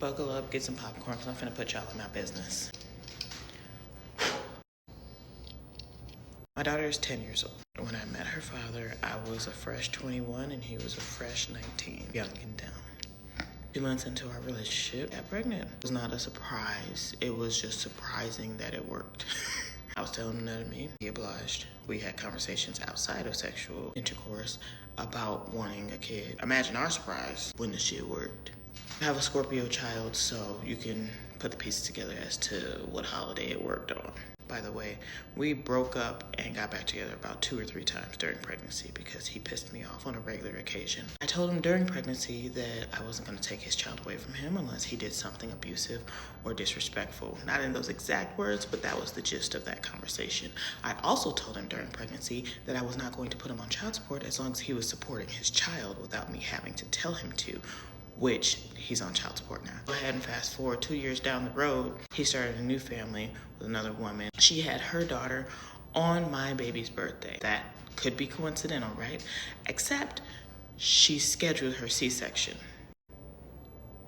Buckle up, get some popcorn, because I'm finna put y'all in my business. My daughter is 10 years old. When I met her father, I was a fresh 21 and he was a fresh 19, young and dumb. 2 months into our relationship, I got pregnant. It was not a surprise. It was just surprising that it worked. I was telling him that to me. He obliged. We had conversations outside of sexual intercourse about wanting a kid. Imagine our surprise when the shit worked. I have a Scorpio child, so you can put the pieces together as to what holiday it worked on. By the way, we broke up and got back together about 2 or 3 times during pregnancy because he pissed me off on a regular occasion. I told him during pregnancy that I wasn't going to take his child away from him unless he did something abusive or disrespectful. Not in those exact words, but that was the gist of that conversation. I also told him during pregnancy that I was not going to put him on child support as long as he was supporting his child without me having to tell him to, which he's on child support now. Go ahead and fast forward 2 years down the road, he started a new family with another woman. She had her daughter on my baby's birthday. That could be coincidental, right? Except she scheduled her C-section.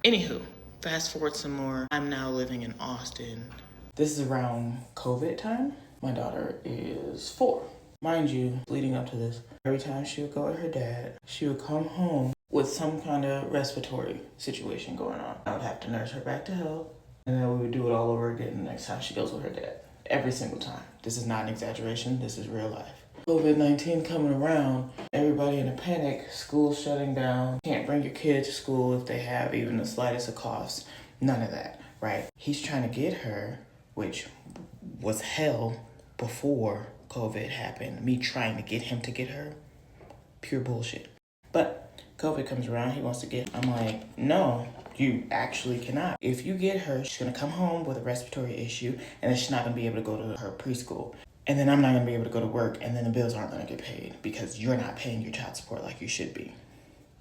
Anywho, fast forward some more. I'm now living in Austin. This is around COVID time. My daughter is 4. Mind you, leading up to this, every time she would go with her dad, she would come home with some kind of respiratory situation going on. I would have to nurse her back to health, and then we would do it all over again the next time she goes with her dad. Every single time. This is not an exaggeration, this is real life. COVID-19 coming around, everybody in a panic, school's shutting down, can't bring your kid to school if they have even the slightest of coughs, none of that, right? He's trying to get her, which was hell before COVID happened, me trying to get him to get her, pure bullshit. But COVID comes around, he wants to get, I'm like, no, you actually cannot. If you get her, she's gonna come home with a respiratory issue, and then she's not gonna be able to go to her preschool. And then I'm not gonna be able to go to work, and then the bills aren't gonna get paid because you're not paying your child support like you should be.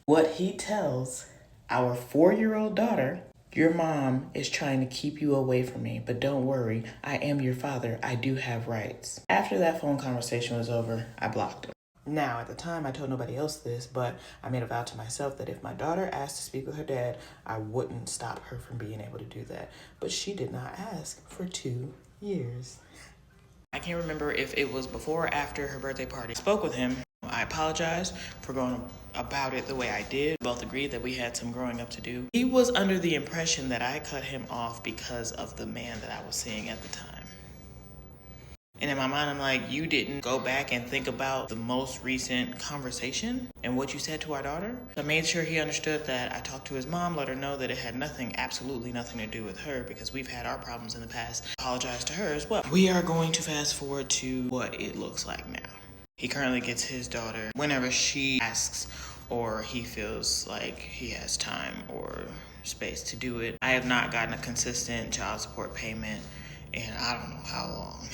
What he tells our 4-year-old daughter, your mom is trying to keep you away from me, but don't worry, I am your father, I do have rights. After that phone conversation was over, I blocked him. Now, at the time, I told nobody else this, but I made a vow to myself that if my daughter asked to speak with her dad, I wouldn't stop her from being able to do that. But she did not ask for 2 years. I can't remember if it was before or after her birthday party. I spoke with him. I apologized for going about it the way I did. We both agreed that we had some growing up to do. He was under the impression that I cut him off because of the man that I was seeing at the time. And in my mind, I'm like, you didn't go back and think about the most recent conversation and what you said to our daughter? I made sure he understood that I talked to his mom, let her know that it had nothing, absolutely nothing to do with her because we've had our problems in the past. Apologized to her as well. We are going to fast forward to what it looks like now. He currently gets his daughter whenever she asks or he feels like he has time or space to do it. I have not gotten a consistent child support payment in I don't know how long.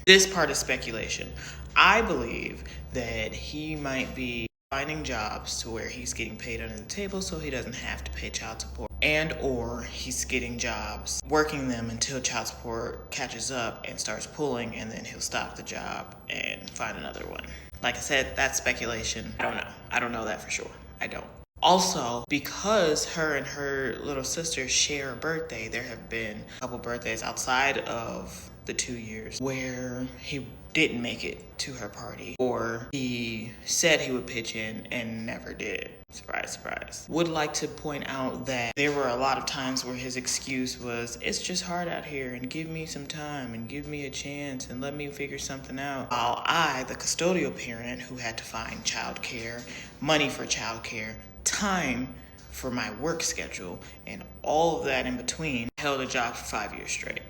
This part is speculation. I believe that he might be finding jobs to where he's getting paid under the table so he doesn't have to pay child support, and or he's getting jobs, working them until child support catches up and starts pulling, and then he'll stop the job and find another one. Like I said, that's speculation. I don't know. I don't know that for sure. I don't. Also, because her and her little sister share a birthday, there have been a couple birthdays outside of the 2 years where he didn't make it to her party or he said he would pitch in and never did. Surprise, surprise. Would like to point out that there were a lot of times where his excuse was, it's just hard out here and give me some time and give me a chance and let me figure something out. While I, the custodial parent who had to find childcare, money for childcare, time for my work schedule, and all of that in between, held a job for 5 years straight.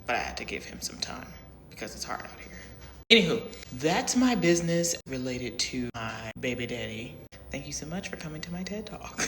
But I had to give him some time because it's hard out here. Anywho, that's my business related to my baby daddy. Thank you so much for coming to my TED Talk.